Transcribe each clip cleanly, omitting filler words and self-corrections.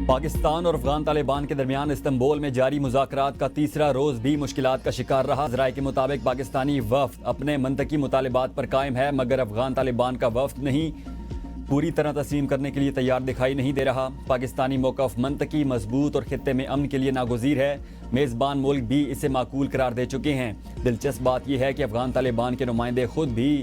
پاکستان اور افغان طالبان کے درمیان استنبول میں جاری مذاکرات کا تیسرا روز بھی مشکلات کا شکار رہا۔ ذرائع کے مطابق پاکستانی وفد اپنے منطقی مطالبات پر قائم ہے، مگر افغان طالبان کا وفد نہیں پوری طرح تسلیم کرنے کے لیے تیار دکھائی نہیں دے رہا۔ پاکستانی موقف منطقی، مضبوط اور خطے میں امن کے لیے ناگزیر ہے۔ میزبان ملک بھی اسے معقول قرار دے چکے ہیں۔ دلچسپ بات یہ ہے کہ افغان طالبان کے نمائندے خود بھی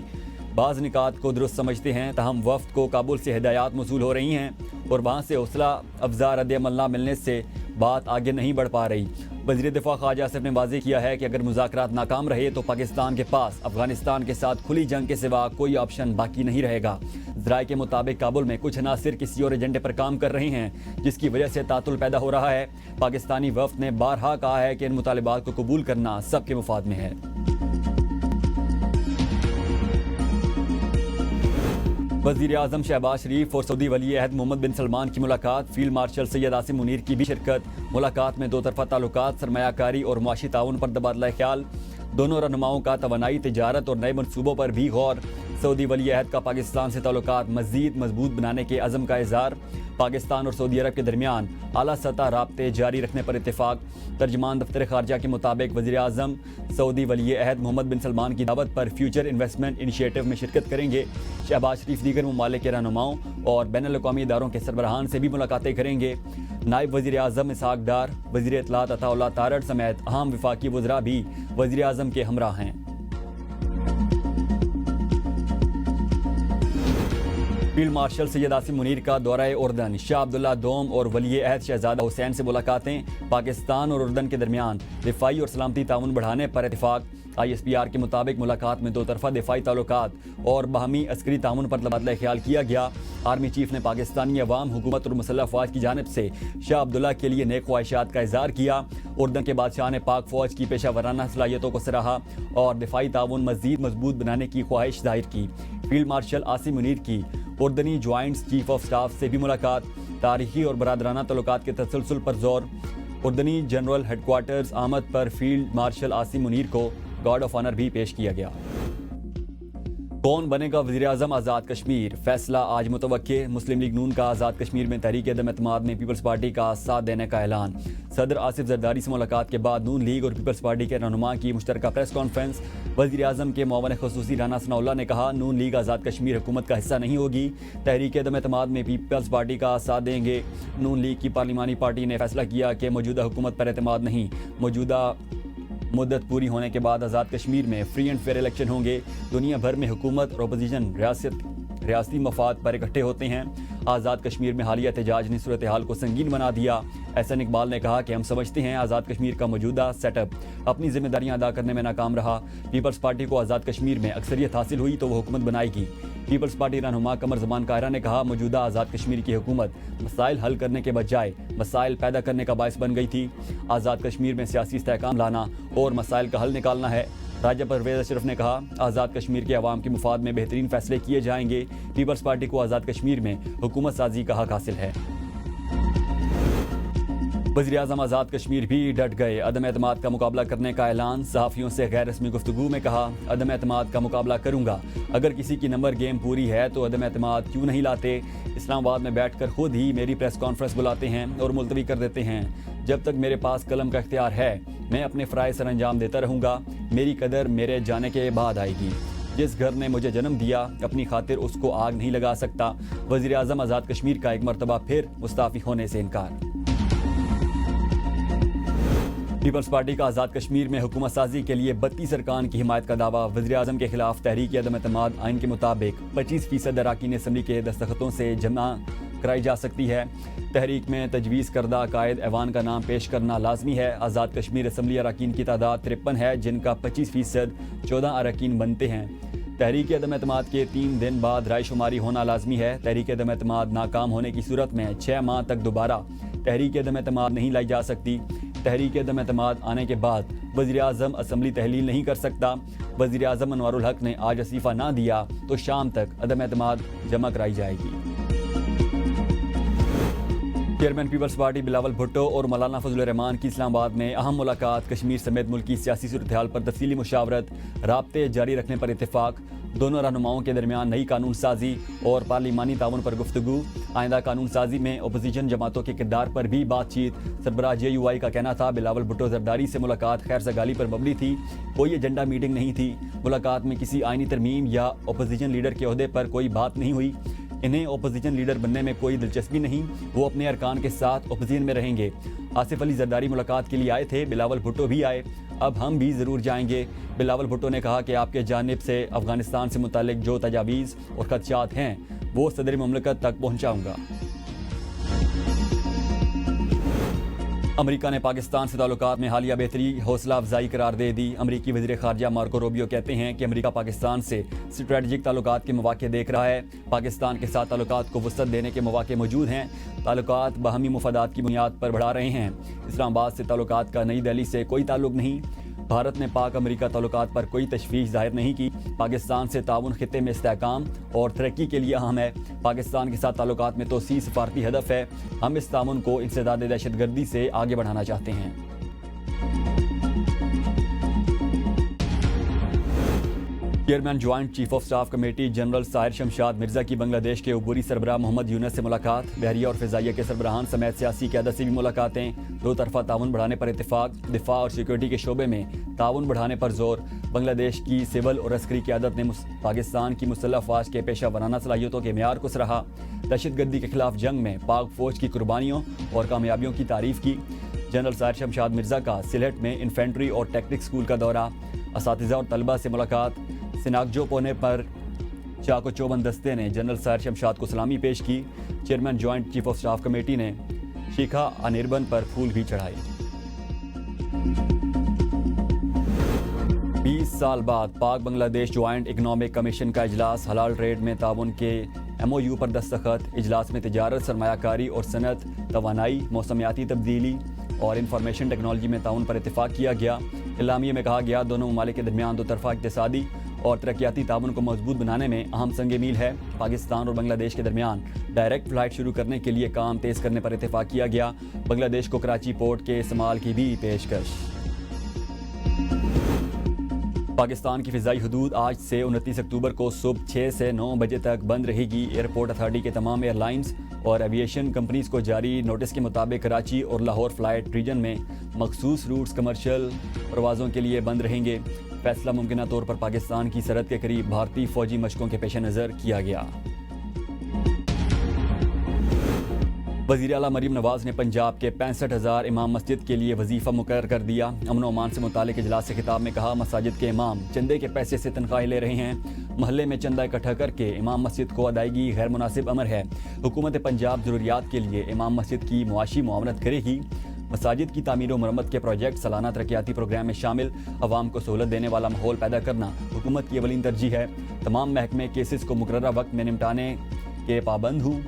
بعض نکات کو درست سمجھتے ہیں، تاہم وفد کو کابل سے ہدایات موصول ہو رہی ہیں اور وہاں سے حوصلہ افزا رد عمل نہ ملنے سے بات آگے نہیں بڑھ پا رہی۔ وزیر دفاع خواجہ آصف نے واضح کیا ہے کہ اگر مذاکرات ناکام رہے تو پاکستان کے پاس افغانستان کے ساتھ کھلی جنگ کے سوا کوئی آپشن باقی نہیں رہے گا۔ ذرائع کے مطابق کابل میں کچھ عناصر کسی اور ایجنڈے پر کام کر رہے ہیں، جس کی وجہ سے تعطل پیدا ہو رہا ہے۔ پاکستانی وفد نے بارہا کہا ہے کہ ان مطالبات کو قبول کرنا سب کے مفاد میں ہے۔ وزیر اعظم شہباز شریف اور سعودی ولی عہد محمد بن سلمان کی ملاقات، فیلڈ مارشل سید عاصم منیر کی بھی شرکت۔ ملاقات میں دو طرفہ تعلقات، سرمایہ کاری اور معاشی تعاون پر تبادلہ خیال۔ دونوں رہنماؤں کا توانائی، تجارت اور نئے منصوبوں پر بھی غور۔ سعودی ولی عہد کا پاکستان سے تعلقات مزید مضبوط بنانے کے عزم کا اظہار۔ پاکستان اور سعودی عرب کے درمیان اعلیٰ سطح رابطے جاری رکھنے پر اتفاق۔ ترجمان دفتر خارجہ کے مطابق وزیر اعظم سعودی ولی عہد محمد بن سلمان کی دعوت پر فیوچر انویسٹمنٹ انیشیٹو میں شرکت کریں گے۔ شہباز شریف دیگر ممالک کے رہنماؤں اور بین الاقوامی اداروں کے سربراہان سے بھی ملاقاتیں کریں گے۔ نائب وزیر اعظم اسحاق ڈار، وزیر اطلاعات عطا اللہ تارڑ سمیت اہم وفاقی وزراء بھی وزیر اعظم کے ہمراہ ہیں۔ فیلڈ مارشل سید عاصم منیر کا دورہ اردن، شاہ عبداللہ دوم اور ولی عہد شہزادہ حسین سے ملاقاتیں۔ پاکستان اور اردن کے درمیان دفاعی اور سلامتی تعاون بڑھانے پر اتفاق۔ ISPR کے مطابق ملاقات میں دو طرفہ دفاعی تعلقات اور باہمی عسکری تعاون پر تبادلہ خیال کیا گیا۔ آرمی چیف نے پاکستانی عوام، حکومت اور مسلح افواج کی جانب سے شاہ عبداللہ کے لیے نیک خواہشات کا اظہار کیا۔ اردن کے بادشاہ نے پاک فوج کی پیشہ ورانہ صلاحیتوں کو سراہا اور دفاعی تعاون مزید مضبوط بنانے کی خواہش ظاہر کی۔ فیلڈ مارشل عاصم منیر کی اردنی جوائنٹ چیف آف سٹاف سے بھی ملاقات۔ تاریخی اور برادرانہ تعلقات کے تسلسل پر زور۔ اردنی جنرل ہیڈ کوارٹرز آمد پر فیلڈ مارشل عاصم منیر کو گارڈ آف آنر بھی پیش کیا گیا۔ کون بنے گا وزیر اعظم آزاد کشمیر؟ فیصلہ آج متوقع۔ مسلم لیگ نون کا آزاد کشمیر میں تحریک عدم اعتماد میں پیپلز پارٹی کا ساتھ دینے کا اعلان۔ صدر آصف زرداری سے ملاقات کے بعد نون لیگ اور پیپلز پارٹی کے رہنما کی مشترکہ پریس کانفرنس۔ وزیر اعظم کے معاون خصوصی رانا ثناء اللہ نے کہا، نون لیگ آزاد کشمیر حکومت کا حصہ نہیں ہوگی، تحریک عدم اعتماد میں پیپلز پارٹی کا ساتھ دیں گے۔ نون لیگ کی پارلیمانی پارٹی نے فیصلہ کیا کہ موجودہ حکومت پر اعتماد نہیں، موجودہ مدت پوری ہونے کے بعد آزاد کشمیر میں فری اینڈ فیئر الیکشن ہوں گے۔ دنیا بھر میں حکومت اور اپوزیشن ریاستی مفاد پر اکٹھے ہوتے ہیں۔ آزاد کشمیر میں حالیہ احتجاج نے صورتحال کو سنگین بنا دیا۔ احسن اقبال نے کہا کہ ہم سمجھتے ہیں آزاد کشمیر کا موجودہ سیٹ اپ اپنی ذمہ داریاں ادا کرنے میں ناکام رہا۔ پیپلز پارٹی کو آزاد کشمیر میں اکثریت حاصل ہوئی تو وہ حکومت بنائے گی۔ پیپلز پارٹی رہنما قمر زمان قاہرہ نے کہا، موجودہ آزاد کشمیر کی حکومت مسائل حل کرنے کے بجائے مسائل پیدا کرنے کا باعث بن گئی تھی۔ آزاد کشمیر میں سیاسی استحکام لانا اور مسائل کا حل نکالنا ہے۔ راجہ پرویز اشرف نے کہا، آزاد کشمیر کے عوام کے مفاد میں بہترین فیصلے کیے جائیں گے۔ پیپلز پارٹی کو آزاد کشمیر میں حکومت سازی کا حق حاصل ہے۔ وزیر اعظم آزاد کشمیر بھی ڈٹ گئے، عدم اعتماد کا مقابلہ کرنے کا اعلان۔ صحافیوں سے غیر رسمی گفتگو میں کہا، عدم اعتماد کا مقابلہ کروں گا، اگر کسی کی نمبر گیم پوری ہے تو عدم اعتماد کیوں نہیں لاتے؟ اسلام آباد میں بیٹھ کر خود ہی میری پریس کانفرنس بلاتے ہیں اور ملتوی کر دیتے ہیں۔ جب تک میرے پاس قلم کا اختیار ہے میں اپنے فرائض سر انجام دیتا رہوں گا۔ میری قدر میرے جانے کے بعد آئے گی۔ جس گھر نے مجھے جنم دیا اپنی خاطر اس کو آگ نہیں لگا سکتا۔ وزیر اعظم آزاد کشمیر کا ایک مرتبہ پھر مستعفی ہونے سے انکار۔ پیپلز پارٹی کا آزاد کشمیر میں حکومت سازی کے لیے 32 ارکان کی حمایت کا دعویٰ۔ وزیر اعظم کے خلاف تحریک عدم اعتماد آئین کے مطابق 25% اراکین اسمبلی کے دستخطوں سے جمع کرائی جا سکتی ہے۔ تحریک میں تجویز کردہ قائد ایوان کا نام پیش کرنا لازمی ہے۔ آزاد کشمیر اسمبلی اراکین کی تعداد 53 ہے، جن کا 25% 14 اراکین بنتے ہیں۔ تحریک عدم اعتماد کے 3 دن بعد رائے شماری ہونا لازمی ہے۔ تحریک عدم اعتماد ناکام ہونے کی صورت میں 6 ماہ تک دوبارہ تحریک عدم اعتماد نہیں لائی جا سکتی۔ تحریک عدم اعتماد آنے کے بعد وزیر اعظم اسمبلی تحلیل نہیں کر سکتا۔ وزیر اعظم انوار الحق نے آج استعفیٰ نہ دیا تو شام تک عدم اعتماد جمع کرائی جائے گی۔ Chairman Peoples Party Bilawal Bhutto اور مولانا فضل الرحمان کی اسلام آباد میں اہم ملاقات۔ کشمیر سمیت ملک کی سیاسی صورتحال پر تفصیلی مشاورت، رابطے جاری رکھنے پر اتفاق۔ دونوں رہنماؤں کے درمیان نئی قانون سازی اور پارلیمانی تعاون پر گفتگو. آئندہ قانون سازی میں اپوزیشن جماعتوں کے کردار پر بھی بات چیت. سربراہ JUI کا کہنا تھا بلاول بھٹو زرداری سے ملاقات خیر سگالی پر مبنی تھی, کوئی ایجنڈا میٹنگ نہیں تھی. ملاقات میں کسی آئینی ترمیم یا اپوزیشن لیڈر کے عہدے پر کوئی بات نہیں ہوئی. انہیں اپوزیشن لیڈر بننے میں کوئی دلچسپی نہیں, وہ اپنے ارکان کے ساتھ اپوزیشن میں رہیں گے. آصف علی زرداری ملاقات کے لیے آئے تھے, بلاول بھٹو بھی آئے, اب ہم بھی ضرور جائیں گے. بلاول بھٹو نے کہا کہ آپ کے جانب سے افغانستان سے متعلق جو تجاویز اور خدشات ہیں وہ صدر مملکت تک پہنچاؤں گا. امریکہ نے پاکستان سے تعلقات میں حالیہ بہتری حوصلہ افزائی قرار دے دی. امریکی وزیر خارجہ مارکو روبیو کہتے ہیں کہ امریکہ پاکستان سے اسٹریٹجک تعلقات کے مواقع دیکھ رہا ہے. پاکستان کے ساتھ تعلقات کو وسعت دینے کے مواقع موجود ہیں. تعلقات باہمی مفادات کی بنیاد پر بڑھا رہے ہیں. اسلام آباد سے تعلقات کا نئی دہلی سے کوئی تعلق نہیں. بھارت نے پاک امریکہ تعلقات پر کوئی تشویش ظاہر نہیں کی. پاکستان سے تعاون خطے میں استحکام اور ترقی کے لیے اہم ہے. پاکستان کے ساتھ تعلقات میں توسیع سفارتی ہدف ہے. ہم اس تعاون کو انسداد دہشت گردی سے آگے بڑھانا چاہتے ہیں. Chairman joint chief of staff committee general Sahir Shamshad Mirza کی بنگلہ دیش کے عبوری سربراہ محمد یونس سے ملاقات. بحریہ اور فضائیہ کے سربراہان سمیت سیاسی قیادت سے بھی ملاقاتیں. دو طرفہ تعاون بڑھانے پر اتفاق. دفاع اور سیکورٹی کے شعبے میں تعاون بڑھانے پر زور. بنگلہ دیش کی سول اور عسکری قیادت نے پاکستان کی مسلح افواج کے پیشہ ورانہ صلاحیتوں کے معیار کو سراہا. دہشت گردی کے خلاف جنگ میں پاک فوج کی قربانیوں اور کامیابیوں کی تعریف کی. جنرل ساحر شمشاد مرزا کا سلہٹ میں انفینٹری اور ٹیکٹک اسکول کا دورہ. اساتذہ اور طلبہ سے ملاقات. سناگجو پونے پر چاق و چوبند دستے نے جنرل ساحر شمشاد کو سلامی پیش کی. Chairman joint chief of staff committee نے شیخا انیربن پر پھول بھی چڑھائے. 20 سال بعد پاک بنگلہ دیش جوائنٹ اکنامک کمیشن کا اجلاس. حلال ٹریڈ میں تعاون کے MOU پر دستخط. اجلاس میں تجارت, سرمایہ کاری اور صنعت, توانائی, موسمیاتی تبدیلی اور انفارمیشن ٹیکنالوجی میں تعاون پر اتفاق کیا گیا. اعلامیے میں کہا گیا دونوں ممالک کے درمیان دو طرفہ اقتصادی اور ترقیاتی تعاون کو مضبوط بنانے میں اہم سنگ میل ہے. پاکستان اور بنگلہ دیش کے درمیان ڈائریکٹ فلائٹ شروع کرنے کے لیے کام تیز کرنے پر اتفاق کیا گیا. بنگلہ دیش کو کراچی پورٹ کے استعمال کی بھی پیشکش. پاکستان کی فضائی حدود آج سے 29 اکتوبر کو صبح 6 سے 9 بجے تک بند رہے گی. ایئرپورٹ اتھارٹی کے تمام ایئر لائنز اور ایویشن کمپنیز کو جاری نوٹس کے مطابق کراچی اور لاہور فلائٹ ریجن میں مخصوص روٹس کمرشل پروازوں کے لیے بند رہیں گے. فیصلہ ممکنہ طور پر پاکستان کی سرحد کے قریب بھارتی فوجی مشقوں کے پیش نظر کیا گیا. وزیر اعلیٰ مریم نواز نے پنجاب کے 65,000 امام مسجد کے لیے وظیفہ مقرر کر دیا. امن و امان سے متعلق اجلاس سے خطاب میں کہا مساجد کے امام چندے کے پیسے سے تنخواہیں لے رہے ہیں. محلے میں چندہ اکٹھا کر کے امام مسجد کو ادائیگی غیر مناسب امر ہے. حکومت پنجاب ضروریات کے لیے امام مسجد کی معاشی معاونت کرے گی. مساجد کی تعمیر و مرمت کے پروجیکٹ سالانہ ترقیاتی پروگرام میں شامل. عوام کو سہولت دینے والا ماحول پیدا کرنا حکومت کی اولین ترجیح ہے. تمام محکمے کیسز کو مقررہ وقت میں نمٹانے کے پابند ہوں.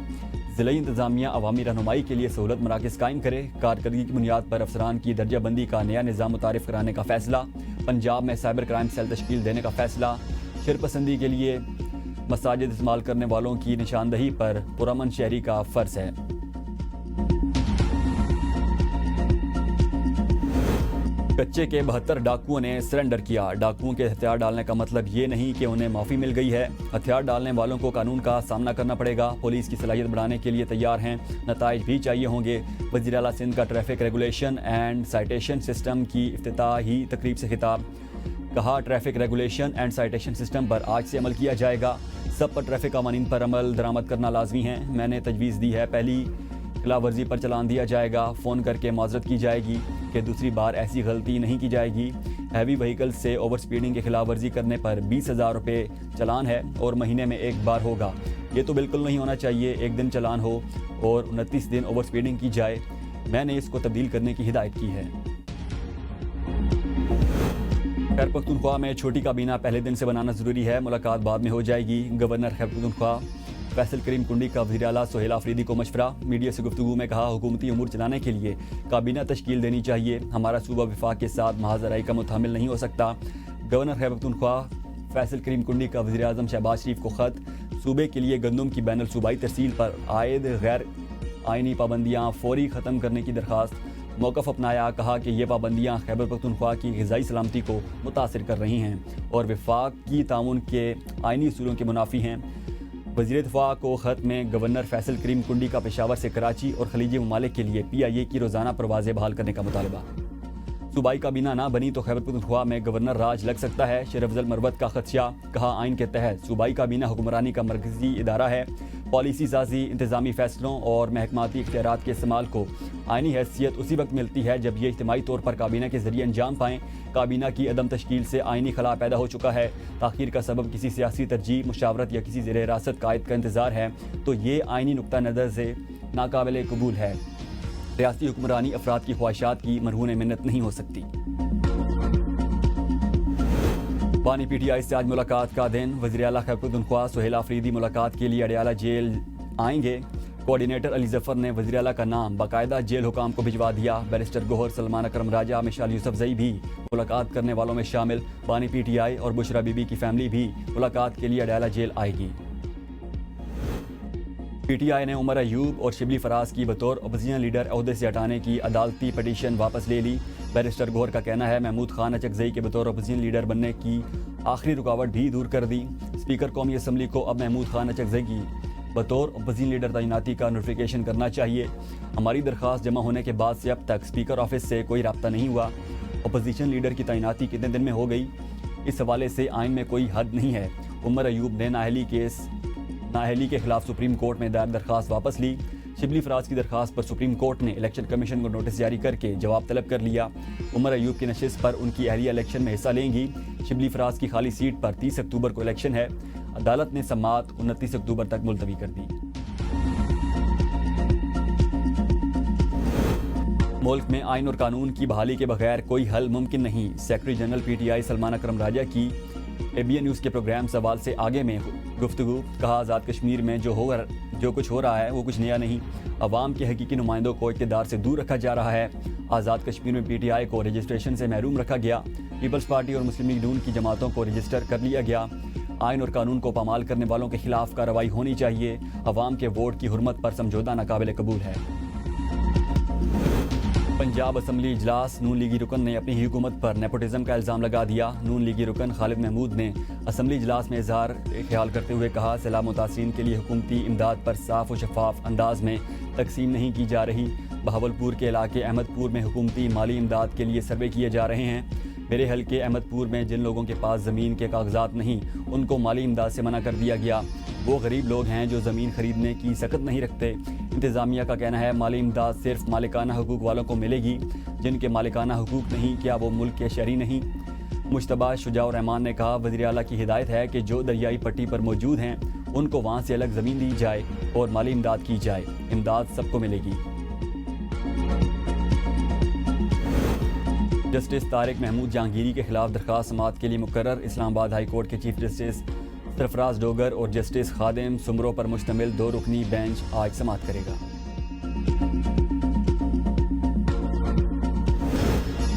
ضلعی انتظامیہ عوامی رہنمائی کے لیے سہولت مراکز قائم کرے. کارکردگی کی بنیاد پر افسران کی درجہ بندی کا نیا نظام متعارف کرانے کا فیصلہ. پنجاب میں سائبر کرائم سیل تشکیل دینے کا فیصلہ. شرپسندی کے لیے مساجد استعمال کرنے والوں کی نشاندہی پر پرامن شہری کا فرض ہے. کچے کے 72 ڈاکوؤں نے سرنڈر کیا. ڈاکوؤں کے ہتھیار ڈالنے کا مطلب یہ نہیں کہ انہیں معافی مل گئی ہے. ہتھیار ڈالنے والوں کو قانون کا سامنا کرنا پڑے گا. پولیس کی صلاحیت بڑھانے کے لیے تیار ہیں. نتائج بھی چاہیے ہوں گے. وزیر اعلیٰ سندھ کا traffic regulation and citation system کی افتتاحی تقریب سے خطاب. کہا traffic regulation and citation system پر آج سے عمل کیا جائے گا. سب پر ٹریفک قوانین پر عمل درآمد کرنا لازمی ہے. میں نے تجویز دی ہے پہلی خلاف ورزی پر چلان دیا جائے گا. فون کر کے معذرت کی جائے گی کہ دوسری بار ایسی غلطی نہیں کی جائے گی. ہیوی وہیکل سے اوور سپیڈنگ کی خلاف ورزی کرنے پر 20,000 روپے چلان ہے اور مہینے میں ایک بار ہوگا. یہ تو بالکل نہیں ہونا چاہیے. ایک دن چلان ہو اور 29 دن اوور سپیڈنگ کی جائے. میں نے اس کو تبدیل کرنے کی ہدایت کی ہے. خیبر پختونخوا میں چھوٹی کابینہ پہلے دن سے بنانا ضروری ہے. ملاقات بعد میں ہو جائے گی. گورنر خیبر پختونخوا فیصل کریم کنڈی کا وزیر اعلیٰ سہیل آفریدی کو مشورہ. میڈیا سے گفتگو میں کہا حکومتی امور چلانے کے لیے کابینہ تشکیل دینی چاہیے. ہمارا صوبہ وفاق کے ساتھ محاذ رائی کا متحمل نہیں ہو سکتا. گورنر خیبر پختونخوا فیصل کریم کنڈی کا وزیر اعظم شہباز شریف کو خط. صوبے کے لیے گندم کی بین الصوبائی ترسیل پر عائد غیر آئینی پابندیاں فوری ختم کرنے کی درخواست. موقف اپنایا. کہا کہ یہ پابندیاں خیبر پختونخوا کی غذائی سلامتی کو متاثر کر رہی ہیں اور وفاق کی تعاون کے آئینی اصولوں کے منافی ہیں. وزیر دفاع کو خط میں گورنر فیصل کریم کنڈی کا پشاور سے کراچی اور خلیجی ممالک کے لیے PIA کی روزانہ پروازیں بحال کرنے کا مطالبہ. صوبائی کابینہ نہ بنی تو خیبر پختونخوا میں گورنر راج لگ سکتا ہے. شرف افضل مروت کا خدشہ. کہا آئین کے تحت صوبائی کابینہ حکمرانی کا مرکزی ادارہ ہے. پالیسی سازی، انتظامی فیصلوں اور محکماتی اختیارات کے استعمال کو آئینی حیثیت اسی وقت ملتی ہے جب یہ اجتماعی طور پر کابینہ کے ذریعے انجام پائیں. کابینہ کی عدم تشکیل سے آئینی خلا پیدا ہو چکا ہے. تاخیر کا سبب کسی سیاسی ترجیح، مشاورت یا کسی زیر حراست قائد کا انتظار ہے تو یہ آئینی نقطہ نظر سے ناقابل قبول ہے. ریاستی حکمرانی افراد کی خواہشات کی مرہون منت نہیں ہو سکتی. بانی PTI سے آج ملاقات کا دن. وزیر اعلیٰ خیبر پختونخوا سہیل آفریدی ملاقات کے لیے اڈیالہ جیل آئیں گے. کوارڈینیٹر علی ظفر نے وزیر اعلیٰ کا نام باقاعدہ جیل حکام کو بھجوا دیا. بیرسٹر گوہر، سلمان اکرم راجہ، مشال یوسفزئی بھی ملاقات کرنے والوں میں شامل. بانی PTI اور بشرا بی بی کی فیملی بھی ملاقات کے لیے اڈیالہ جیل آئے گی. PTI نے عمر ایوب اور شبلی فراز کی بطور اپوزیشن لیڈر عہدے سے ہٹانے کی عدالتی پٹیشن واپس لے لی. بیرسٹر گوہر کا کہنا ہے محمود خان اچکزئی کے بطور اپوزیشن لیڈر بننے کی آخری رکاوٹ بھی دور کر دی. اسپیکر قومی اسمبلی کو اب محمود خان اچکزئی کی بطور اپوزیشن لیڈر تعیناتی کا نوٹیفیکیشن کرنا چاہیے. ہماری درخواست جمع ہونے کے بعد سے اب تک اسپیکر آفس سے کوئی رابطہ نہیں ہوا. اپوزیشن لیڈر کی تعیناتی کتنے دن میں ہو گئی، اس حوالے سے آئین میں کوئی حد نہیں ہے. عمر ایوب نے نااہلی کے خلاف سپریم کورٹ میں دائر درخواست واپس لی. شبلی فراز کی درخواست پر سپریم کورٹ نے الیکشن کمیشن کو نوٹس جاری کر کے جواب طلب کر لیا. عمر ایوب کی نشست پر ان کی اہلیہ الیکشن میں حصہ لیں گی. شبلی فراز کی خالی سیٹ پر 30 اکتوبر کو الیکشن ہے. عدالت نے سماعت 29 اکتوبر تک ملتوی کر دی. ملک میں آئین اور قانون کی بحالی کے بغیر کوئی حل ممکن نہیں. سیکرٹری جنرل PTI سلمان اکرم راجہ کی ABN نیوز کے پروگرام سوال سے آگے میں گفتگو. کہا آزاد کشمیر میں جو کچھ ہو رہا ہے وہ کچھ نیا نہیں. عوام کے حقیقی نمائندوں کو اقتدار سے دور رکھا جا رہا ہے. آزاد کشمیر میں PTI کو رجسٹریشن سے محروم رکھا گیا. پیپلز پارٹی اور مسلم لیگ نون کی جماعتوں کو رجسٹر کر لیا گیا. آئین اور قانون کو پامال کرنے والوں کے خلاف کارروائی ہونی چاہیے. عوام کے ووٹ کی حرمت پر سمجھوتہ ناقابل قبول ہے. پنجاب اسمبلی اجلاس. نون لیگی رکن نے اپنی حکومت پر نیپوٹزم کا الزام لگا دیا. نون لیگی رکن خالد محمود نے اسمبلی اجلاس میں اظہار خیال کرتے ہوئے کہا سیلاب متاثرین کے لیے حکومتی امداد پر صاف و شفاف انداز میں تقسیم نہیں کی جا رہی. بہاولپور کے علاقے احمد پور میں حکومتی مالی امداد کے لیے سروے کیے جا رہے ہیں. میرے حلقے احمد پور میں جن لوگوں کے پاس زمین کے کاغذات نہیں ان کو مالی امداد سے منع کر دیا گیا. وہ غریب لوگ ہیں جو زمین خریدنے کی سخت نہیں رکھتے. انتظامیہ کا کہنا ہے مالی امداد صرف مالکانہ حقوق والوں کو ملے گی. جن کے مالکانہ حقوق نہیں کیا وہ ملک کے شہری نہیں. مشتبہ شجاع الرحمان نے کہا وزیر اعلیٰ کی ہدایت ہے کہ جو دریائی پٹی پر موجود ہیں ان کو وہاں سے الگ زمین دی جائے اور مالی امداد کی جائے. امداد سب کو ملے گی. جسٹس طارق محمود جہانگیری کے خلاف درخواست سماعت کے لیے مقرر. اسلام آباد ہائی کورٹ کے چیف جسٹس سرفراز ڈوگر اور جسٹس خادم سمرو پر مشتمل 2 رکنی بینچ آج سماعت کرے گا.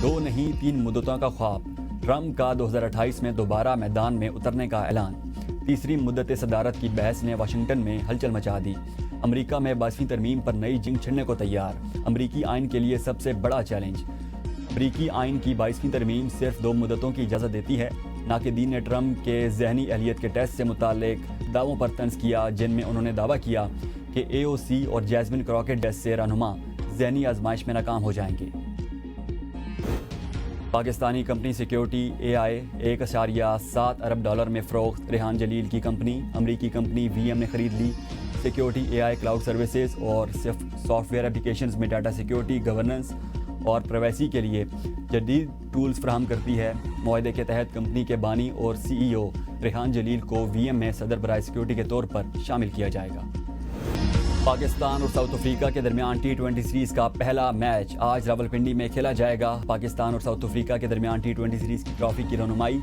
2 نہیں 3 مدتوں کا خواب. ٹرمپ کا 2028 میں دوبارہ میدان میں اترنے کا اعلان. تیسری مدت صدارت کی بحث نے واشنگٹن میں ہلچل مچا دی. امریکہ میں 22ویں ترمیم پر نئی جنگ چھڑنے کو تیار. امریکی آئین کے لیے سب سے بڑا چیلنج. امریکی آئین کی 22ویں ترمیم صرف 2 مدتوں کی اجازت دیتی ہے. ناقدین نے ٹرمپ کے ذہنی اہلیت کے ٹیسٹ سے متعلق دعووں پر طنز کیا جن میں انہوں نے دعویٰ کیا کہ AOC اور جیسمن کراکٹ جیسے رہنما ذہنی آزمائش میں ناکام ہو جائیں گے. پاکستانی کمپنی سیکیورٹی AI $1.7 ارب میں فروخت. ریحان جلیل کی کمپنی. امریکی کمپنی VM نے خرید لی. سیکیورٹی AI کلاؤڈ سروسز اور سافٹ ویئر اپلیکیشنز میں ڈاٹا سیکیورٹی، گورننس اور پرائیویسی کے لیے جدید ٹولز فراہم کرتی ہے. معاہدے کے تحت کمپنی کے بانی اور CEO ریحان جلیل کو VM میں صدر برائے سیکیورٹی کے طور پر شامل کیا جائے گا. پاکستان اور ساؤتھ افریقہ کے درمیان T20 سیریز کا پہلا میچ آج راولپنڈی میں کھیلا جائے گا. پاکستان اور ساؤتھ افریقہ کے درمیان T20 سیریز کی ٹرافی کی رہنمائی.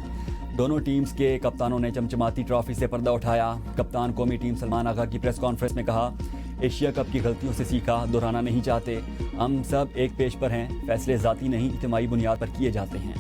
دونوں ٹیمز کے کپتانوں نے چمچماتی ٹرافی سے پردہ اٹھایا. کپتان قومی ٹیم سلمان آغا کی پریس کانفرنس میں کہا ایشیا کپ کی غلطیوں سے سیکھا، دہرانا نہیں چاہتے. ہم سب ایک پیج پر ہیں. فیصلے ذاتی نہیں اجتماعی بنیاد پر کیے جاتے ہیں.